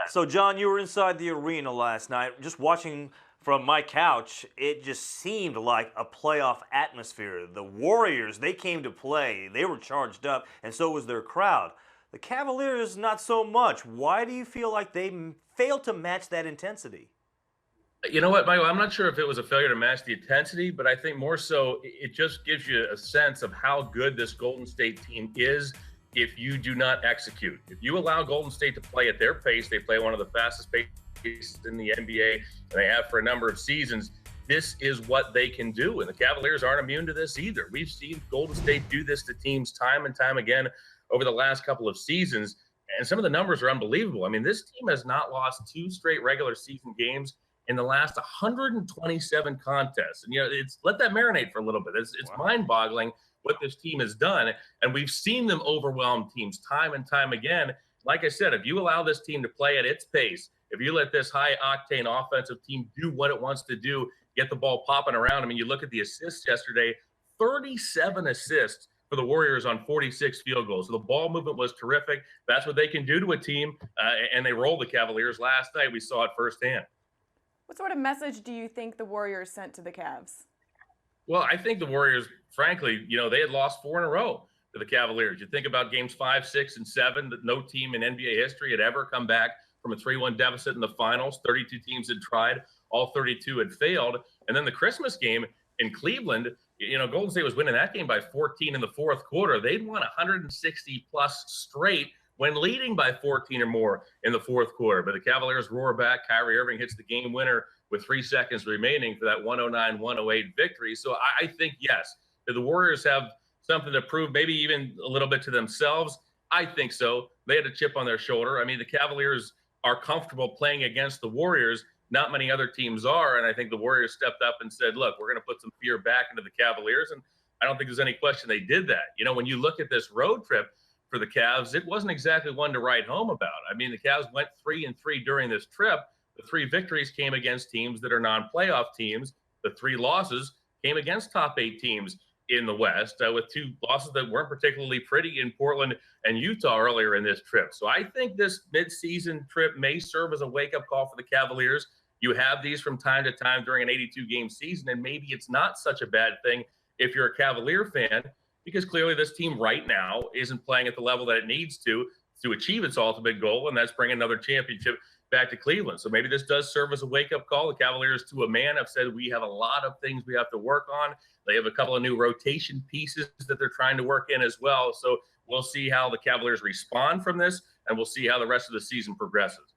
So, John, you were inside the arena last night, just watching from my couch. It just seemed like a playoff atmosphere. The Warriors, they came to play. They were charged up, and so was their crowd. The Cavaliers, not so much. Why do you feel like they failed to match that intensity? You know what, Michael? I'm not sure if it was a failure to match the intensity, but I think more so it just gives you a sense of how good this Golden State team is if you do not execute. If you allow Golden State to play at their pace, they play one of the fastest paces in the NBA, and they have for a number of seasons. This is what they can do, and the Cavaliers aren't immune to this either. We've seen Golden State do this to teams time and time again over the last couple of seasons, and some of the numbers are unbelievable. I mean, this team has not lost two straight regular season games in the last 127 contests. And, it's let that marinate for a little bit. It's Wow. mind-boggling what this team has done. And we've seen them overwhelm teams time and time again. Like I said, if you allow this team to play at its pace, if you let this high-octane offensive team do what it wants to do, get the ball popping around. I mean, you look at the assists yesterday, 37 assists for the Warriors on 46 field goals. So the ball movement was terrific. That's what they can do to a team, and they rolled the Cavaliers last night. We saw it firsthand. What sort of message do you think the Warriors sent to the Cavs? Well, I think the Warriors, frankly, they had lost four in a row to the Cavaliers. You think about games 5, 6, and 7, that no team in NBA history had ever come back from a 3-1 deficit in the finals. 32 teams had tried, all 32 had failed. And then the Christmas game in Cleveland, Golden State was winning that game by 14 in the fourth quarter. They'd won 160 plus straight when leading by 14 or more in the fourth quarter. But the Cavaliers roar back. Kyrie Irving hits the game winner with 3 seconds remaining for that 109-108 victory. So I think, yes, that the Warriors have something to prove, maybe even a little bit to themselves. I think so. They had a chip on their shoulder. I mean, the Cavaliers are comfortable playing against the Warriors. Not many other teams are. And I think the Warriors stepped up and said, look, we're going to put some fear back into the Cavaliers. And I don't think there's any question they did that. When you look at this road trip for the Cavs, it wasn't exactly one to write home about. I mean, the Cavs went 3-3 during this trip. The 3 victories came against teams that are non-playoff teams. The 3 losses came against top 8 teams in the West, with 2 losses that weren't particularly pretty in Portland and Utah earlier in this trip. So I think this midseason trip may serve as a wake-up call for the Cavaliers. You have these from time to time during an 82-game season, and maybe it's not such a bad thing if you're a Cavalier fan, because clearly this team right now isn't playing at the level that it needs to achieve its ultimate goal, and that's bring another championship back to Cleveland. So maybe this does serve as a wake-up call. The Cavaliers, to a man, have said we have a lot of things we have to work on. They have a couple of new rotation pieces that they're trying to work in as well. So we'll see how the Cavaliers respond from this, and we'll see how the rest of the season progresses.